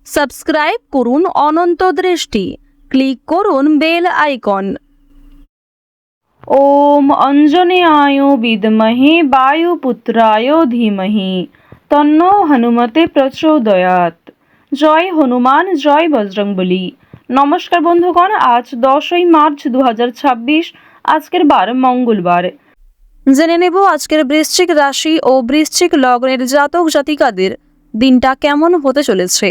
Subscribe করুন অনন্ত দৃষ্টি, click করুন বেল আইকন। ওম অঞ্জনেয়ায় বিদ্মহে বায়ুপুত্রায় ধীমহি তন্নো হনুমতে প্রচোদয়াৎ। জয় হনুমান, জয় বজরংবলী। নমস্কার বন্ধুগণ, আজ 10ই মার্চ 2026, আজকের বার মঙ্গলবার। জেনে নেব আজকের বৃশ্চিক রাশি ও বৃশ্চিক লগ্নের জাতক জাতিকাদের দিনটা কেমন হতে চলেছে,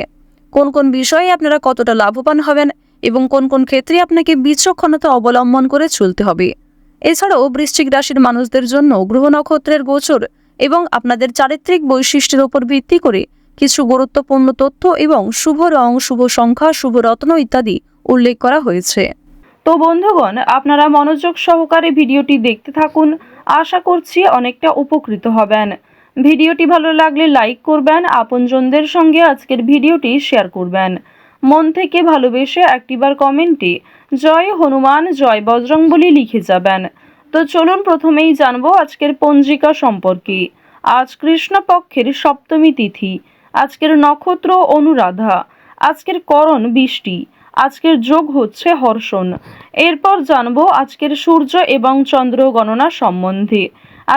কোন কোন বিষয়ে আপনারা কতটা লাভবান হবেন এবং কোন কোন ক্ষেত্রে আপনাকে বিচক্ষণতা অবলম্বন করে চলতে হবে। এছাড়াও বৃশ্চিক রাশির মানুষদের জন্য গ্রহ নক্ষত্রের গোচর এবং আপনাদের চারিত্রিক বৈশিষ্ট্যের উপর ভিত্তি করে কিছু গুরুত্বপূর্ণ তথ্য এবং শুভ রং, শুভ সংখ্যা, শুভ রত্ন ইত্যাদি উল্লেখ করা হয়েছে। তো বন্ধুগণ, আপনারা মনোযোগ সহকারে ভিডিওটি দেখতে থাকুন, আশা করছি অনেকটা উপকৃত হবেন। ভিডিওটি ভালো লাগলে লাইক করবেন, আপনজনদের সঙ্গে আজকের ভিডিওটি শেয়ার করবেন। মন থেকে ভালোবেসে একটিবার কমেন্টে জয় হনুমান, জয় বজরংবলী লিখে যাবেন। তো চলুন প্রথমেই জানবো আজকের পঞ্জিকা সম্পর্কে। আজ কৃষ্ণপক্ষের সপ্তমী তিথি, আজকের নক্ষত্র অনুরাধা, আজকের করণ বৃষ্টি, আজকের যোগ হচ্ছে হর্ষণ। এরপর জানবো আজকের সূর্য এবং চন্দ্র গণনা সম্বন্ধে।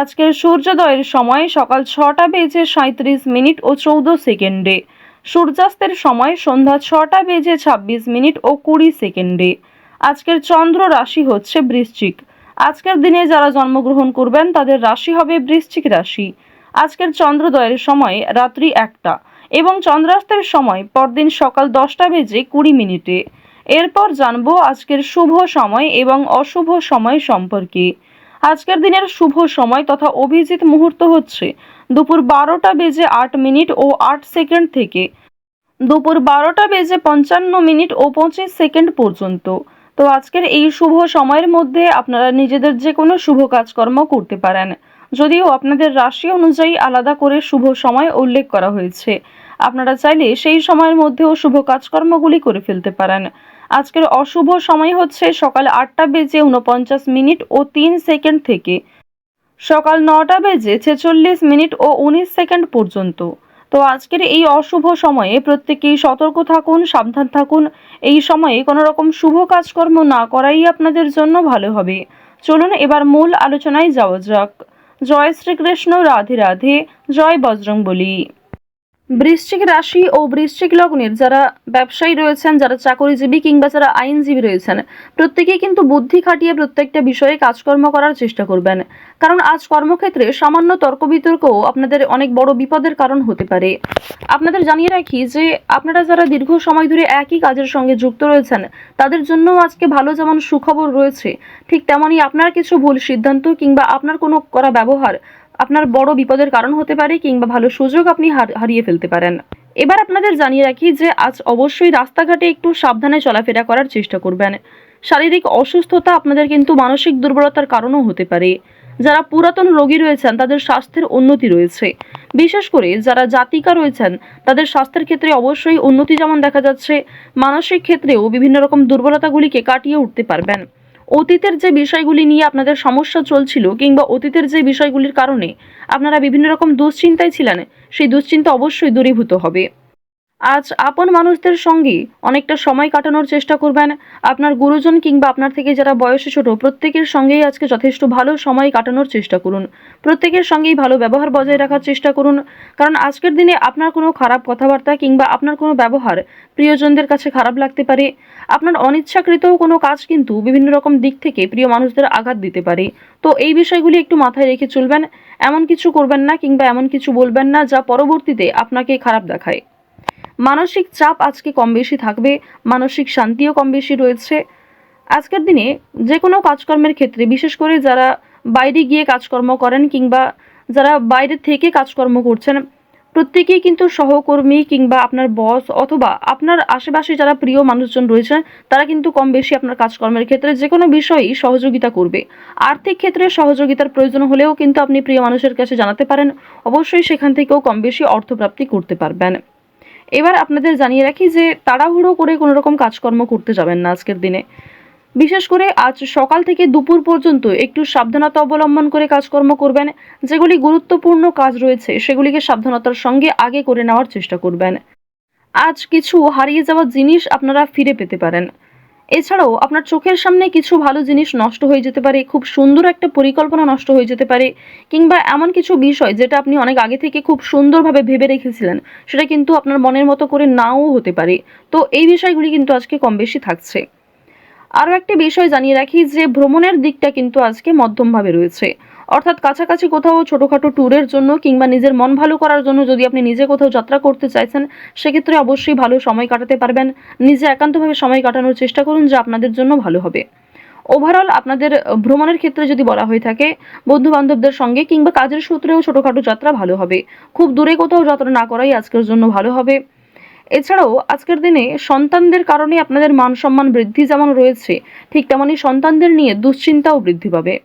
আজকের সূর্যোদয়ের সময় সকাল 6টা বেজে 37 মিনিট ও 14 সেকেন্ডে, সূর্যাস্তের সময় সন্ধ্যা 6টা বেজে 26 মিনিট ও 20 সেকেন্ডে। আজকের চন্দ্র রাশি হচ্ছে বৃশ্চিক। আজকের দিনে যারা জন্মগ্রহণ করবেন তাদের রাশি হবে বৃশ্চিক রাশি। আজকের চন্দ্রোদয়ের সময় রাত্রি 1টা এবং চন্দ্রাস্তের সময় পরদিন সকাল 10টা বেজে 20 মিনিটে। এরপর জানবো আজকের শুভ সময় এবং অশুভ সময় সম্পর্কে। আজকের দিনের শুভ সময় তথা অভিজিৎ মুহূর্ত হচ্ছে দুপুর 12টা বেজে 8 মিনিট ও 8 সেকেন্ড থেকে দুপুর 12টা বেজে 55 মিনিট ও 25 সেকেন্ড পর্যন্ত। তো আজকের এই শুভ সময়ের মধ্যে আপনারা নিজেদের যে কোনো শুভ কাজকর্ম করতে পারেন, যদিও আপনাদের রাশি অনুযায়ী আলাদা করে শুভ সময় উল্লেখ করা হয়েছে। আপনারা চাইলে সেই সময়ের মধ্যেও শুভ কাজকর্মগুলি করে ফেলতে পারেন। আজকের অশুভ সময় হচ্ছে সকাল 8টা বেজে 49 মিনিট ও 3 সেকেন্ড থেকে সকাল 9টা বেজে 46 মিনিট ও 19 সেকেন্ড পর্যন্ত। তো আজকের এই অশুভ সময়ে প্রত্যেকেই সতর্ক থাকুন, সাবধান থাকুন। এই সময়ে কোনো রকম শুভ কাজকর্ম না করাই আপনাদের জন্য ভালো হবে। চলুন এবার মূল আলোচনায় যাওয়া যাক। জয় শ্রীকৃষ্ণ, রাধে রাধে, জয় বজরংবলী। বৃশ্চিক রাশি ও বৃশ্চিক লগ্নের যারা ব্যবসায়ী রয়েছেন, যারা চাকরিজীবী কিংবা যারা আইনজীবী রয়েছেন, প্রত্যেকেই কিন্তু বুদ্ধি খাটিয়ে প্রত্যেকটা বিষয়ে কাজকর্ম করার চেষ্টা করবেন। কারণ আজ কর্মক্ষেত্রে সামান্য তর্ক বিতর্কও আপনাদের অনেক বড় বিপদের কারণ হতে পারে। আপনাদের জানিয়ে রাখি যে আপনারা যারা দীর্ঘ সময় ধরে একই কাজের সঙ্গে যুক্ত রয়েছেন, তাদের জন্য আজকে ভালো যেমন সুখবর রয়েছে, ঠিক তেমনই আপনার কিছু ভুল সিদ্ধান্ত কিংবা আপনার কোনো করা ব্যবহার আপনার বড় বিপদের কারণ হতে পারে কিংবা ভালো সুযোগ আপনি হারিয়ে ফেলতে পারেন। এবার আপনাদের জানিয়ে রাখি যে আজ অবশ্যই রাস্তাঘাটে একটু সাবধানে চলাফেরা করার চেষ্টা করবেন। শারীরিক অসুস্থতা আপনাদের কিন্তু মানসিক দুর্বলতার কারণও হতে পারে। যারা পুরাতন রোগী রয়েছেন তাদের স্বাস্থ্যের উন্নতি রয়েছে। বিশেষ করে যারা জাতিকা রয়েছেন তাদের স্বাস্থ্যের ক্ষেত্রে অবশ্যই উন্নতি যেমন দেখা যাচ্ছে, মানসিক ক্ষেত্রেও বিভিন্ন রকম দুর্বলতাগুলিকে কাটিয়ে উঠতে পারবেন। অতীতের যে বিষয়গুলি নিয়ে আপনাদের সমস্যা চলছিল কিংবা অতীতের যে বিষয়গুলির কারণে আপনারা বিভিন্ন রকম দুশ্চিন্তায় ছিলেন, সেই দুশ্চিন্তা অবশ্যই দূরীভূত হবে। আজ আপন মানুষদের সঙ্গে অনেকটা সময় কাটানোর চেষ্টা করবেন। আপনার গুরুজন কিংবা আপনার থেকে যারা বয়সে ছোট প্রত্যেকের সঙ্গেই আজকে যথেষ্ট ভালো সময় কাটানোর চেষ্টা করুন। প্রত্যেকের সঙ্গেই ভালো ব্যবহার বজায় রাখার চেষ্টা করুন। কারণ আজকের দিনে আপনার কোনো খারাপ কথাবার্তা কিংবা আপনার কোনো ব্যবহার প্রিয়জনদের কাছে খারাপ লাগতে পারে। আপনার অনিচ্ছাকৃত কোনো কাজ কিন্তু বিভিন্ন রকম দিক থেকে প্রিয় মানুষদের আঘাত দিতে পারে। তো এই বিষয়গুলি একটু মাথায় রেখে চলবেন। এমন কিছু করবেন না কিংবা এমন কিছু বলবেন না যা পরবর্তীতে আপনাকে খারাপ দেখায়। মানসিক চাপ আজকে কম বেশি থাকবে, মানসিক শান্তিও কম বেশি রয়েছে। আজকের দিনে যে কোনো কাজকর্মের ক্ষেত্রে, বিশেষ করে যারা বাইরে গিয়ে কাজকর্ম করেন কিংবা যারা বাইরে থেকে কাজকর্ম করছেন, প্রত্যেকেই কিন্তু সহকর্মী কিংবা আপনার বস অথবা আপনার আশেপাশে যারা প্রিয় মানুষজন রয়েছেন তারা কিন্তু কম বেশি আপনার কাজকর্মের ক্ষেত্রে যে কোনো বিষয়েই সহযোগিতা করবে। আর্থিক ক্ষেত্রে সহযোগিতার প্রয়োজন হলেও কিন্তু আপনি প্রিয় মানুষের কাছে জানাতে পারেন, অবশ্যই সেখান থেকেও কম বেশি অর্থপ্রাপ্তি করতে পারবেন। এবার আপনাদের জানিয়ে রাখি যে তাড়াহুড়ো করে কোনো রকম কাজকর্ম করতে যাবেন না আজকের দিনে। বিশেষ করে আজ সকাল থেকে দুপুর পর্যন্ত একটু সাবধানতা অবলম্বন করে কাজকর্ম করবেন। যেগুলি গুরুত্বপূর্ণ কাজ রয়েছে সেগুলিকে সাবধানতার সঙ্গে আগে করে নেওয়ার চেষ্টা করবেন। আজ কিছু হারিয়ে যাওয়া জিনিস আপনারা ফিরে পেতে পারেন। এছাড়াও আপনার চোখের সামনে কিছু ভালো জিনিস নষ্ট হয়ে যেতে পারে, খুব সুন্দর একটা পরিকল্পনা নষ্ট হয়ে যেতে পারে, কিংবা এমন কিছু বিষয় যেটা আপনি অনেক আগে থেকে খুব সুন্দরভাবে ভেবে রেখেছিলেন সেটা কিন্তু আপনার মনের মতো করে নাও হতে পারে। তো এই বিষয়গুলি কিন্তু আজকে কম বেশি থাকছে। আরও একটি বিষয় জানিয়ে রাখি যে ভ্রমণের দিকটা কিন্তু আজকে মধ্যমভাবে রয়েছে, অর্থাৎ কাছাকাছি কোথাও ছোটোখাটো ট্যুরের জন্য কিংবা নিজের মন ভালো করার জন্য যদি আপনি নিজে কোথাও যাত্রা করতে চাইছেন সেক্ষেত্রে অবশ্যই ভালো সময় কাটাতে পারবেন। নিজে একান্তভাবে সময় কাটানোর চেষ্টা করুন, যা আপনাদের জন্য ভালো হবে। ওভারঅল আপনাদের ভ্রমণের ক্ষেত্রে যদি বলা হয়ে থাকে বন্ধু বান্ধবদের সঙ্গে কিংবা কাজের সূত্রেও ছোটোখাটো যাত্রা ভালো হবে। খুব দূরে কোথাও যাত্রা না করাই আজকের জন্য ভালো হবে। এছাড়াও আজকের দিনে সন্তানদের কারণে আপনাদের মান সম্মান বৃদ্ধি যেমন রয়েছে, ঠিক তেমনি সন্তানদের নিয়ে দুশ্চিন্তাও বৃদ্ধি পাবে।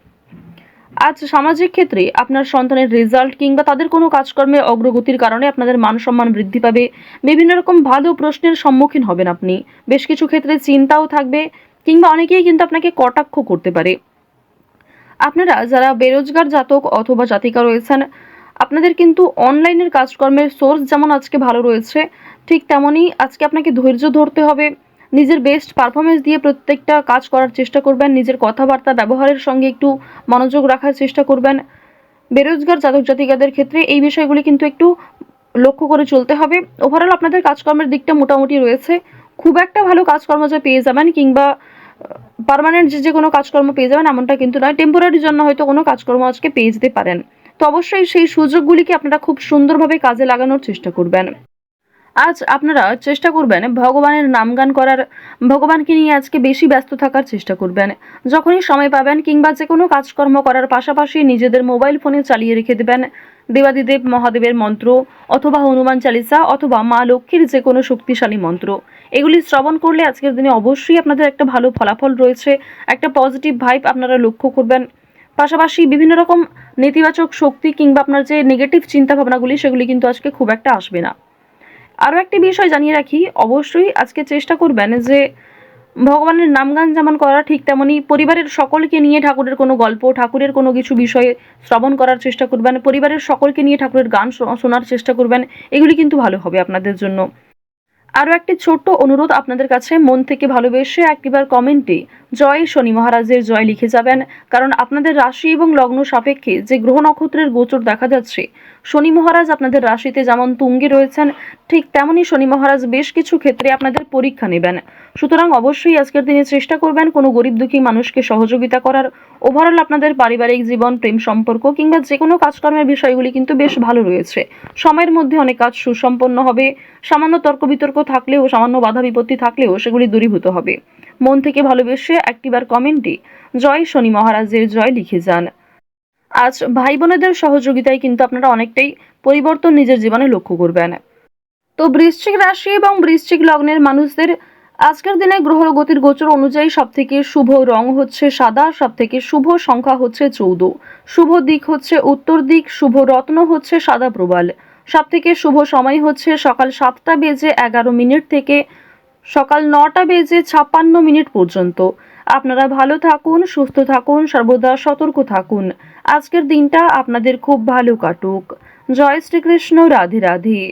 আজ সামাজিক ক্ষেত্রে আপনার সন্তানের রেজাল্ট কিংবা তাদের কোনো কাজকর্মের অগ্রগতির কারণে আপনাদের মান সম্মান বৃদ্ধি পাবে। বিভিন্ন রকম ভালো প্রশ্নের সম্মুখীন হবেন আপনি। বেশ কিছু ক্ষেত্রে চিন্তাও থাকবে, কিংবা অনেকেই কিন্তু আপনাকে কটাক্ষ করতে পারে। আপনারা যারা বেরোজগার জাতক অথবা জাতিকা রয়েছেন, আপনাদের কিন্তু অনলাইনের কাজকর্মের সোর্স যেমন আজকে ভালো রয়েছে, ঠিক তেমনই আজকে আপনাকে ধৈর্য ধরতে হবে। নিজের বেস্ট পারফরমেন্স দিয়ে প্রত্যেকটা কাজ করার চেষ্টা করবেন। নিজের কথাবার্তা ব্যবহারের সঙ্গে একটু মনোযোগ রাখার চেষ্টা করবেন। বেরোজগার জাতক জাতিকাদের ক্ষেত্রে এই বিষয়গুলি কিন্তু একটু লক্ষ্য করে চলতে হবে। ওভারঅল আপনাদের কাজকর্মের দিকটা মোটামুটি রয়েছে। খুব একটা ভালো কাজকর্ম যে পেয়ে যাবেন কিংবা পার্মানেন্ট যে কোনো কাজকর্ম পেয়ে যাবেন এমনটা কিন্তু নয়। টেম্পোরারির জন্য হয়তো কোনো কাজকর্ম আজকে পেয়ে যেতে পারেন। তো অবশ্যই সেই সুযোগগুলিকে আপনারা খুব সুন্দরভাবে কাজে লাগানোর চেষ্টা করবেন। আজ আপনারা চেষ্টা করবেন ভগবানের নামগান করার, ভগবানকে নিয়ে আজকে বেশি ব্যস্ত থাকার চেষ্টা করবেন। যখনই সময় পাবেন কিংবা যে কোনো কাজকর্ম করার পাশাপাশি নিজেদের মোবাইল ফোনে চালিয়ে রেখে দেবেন দেবাদিদেব মহাদেবের মন্ত্র, অথবা হনুমান চালিসা, অথবা মা লক্ষ্মীর যে কোনো শক্তিশালী মন্ত্র। এগুলি শ্রবণ করলে আজকের দিনে অবশ্যই আপনাদের একটা ভালো ফলাফল রয়েছে, একটা পজিটিভ ভাইব আপনারা লক্ষ্য করবেন। পাশাপাশি বিভিন্ন রকম নেতিবাচক শক্তি কিংবা আপনার যে নেগেটিভ চিন্তা ভাবনাগুলি সেগুলি কিন্তু আজকে খুব একটা আসবে না। আরও একটি বিষয় জানিয়ে রাখি, অবশ্যই আজকে চেষ্টা করবেন যে ভগবানের নামগান যেমন করা, ঠিক তেমনি পরিবারের সকলকে নিয়ে ঠাকুরের কোনো গল্প, ঠাকুরের কোনো কিছু বিষয়ে শ্রবণ করার চেষ্টা করবেন। পরিবারের সকলকে নিয়ে ঠাকুরের গান শোনার চেষ্টা করবেন। এগুলি কিন্তু ভালো হবে আপনাদের জন্য। আরও একটি ছোট্ট অনুরোধ আপনাদের কাছে, মন থেকে ভালোবেসে একটিবার কমেন্টে জয় শনি মহারাজের জয় লিখে যাবেন। কারণ আপনাদের রাশি এবং লগ্ন সাপেক্ষে যে গ্রহ নক্ষত্রের গোচর দেখা যাচ্ছে, শনি মহারাজ আপনাদের রাশিতে যেমন তুঙ্গে রয়েছেন, ঠিক তেমনই শনি মহারাজ বেশ কিছু ক্ষেত্রে আপনাদের পরীক্ষা নেবেন। সুতরাং অবশ্যই আজকের দিনে চেষ্টা করবেন কোনো গরিব দুঃখী মানুষকে সহযোগিতা করার। ওভারঅল আপনাদের পারিবারিক জীবন, প্রেম সম্পর্ক কিংবা যে কোনো কাজকর্মের বিষয়গুলি কিন্তু বেশ ভালো রয়েছে। সময়ের মধ্যে অনেক কাজ সুসম্পন্ন হবে। সামান্য তর্ক বিতর্ক থাকলেও, সামান্য বাধা বিপত্তি থাকলেও সেগুলি দূরীভূত হবে। মন থেকে ভালোবেসে একটিবার কমেন্টে জয় শনি মহারাজের জয় লিখে যান। আজ ভাই বোনেদের সহযোগিতায় কিন্তু আপনারা অনেকটাই পরিবর্তন নিজের জীবনে লক্ষ্য করবেন। তো বৃশ্চিক রাশি এবং বৃশ্চিক লগ্নের মানুষদের আজকের দিনে গ্রহগতির গোচর অনুযায়ী সবথেকে শুভ রং হচ্ছে সাদা, সবথেকে শুভ সংখ্যা হচ্ছে 14, শুভ দিক হচ্ছে উত্তর দিক, শুভ রত্ন হচ্ছে সাদা প্রবাল, সবথেকে শুভ সময় হচ্ছে সকাল 7টা বেজে 11 মিনিট থেকে সকাল 9টা বেজে 56 মিনিট পর্যন্ত। আপনারা ভালো থাকুন, সুস্থ থাকুন, সর্বদা সতর্ক থাকুন। আজকের দিনটা আপনাদের খুব ভালো কাটুক। জয় শ্রীকৃষ্ণ, রাধে রাধে।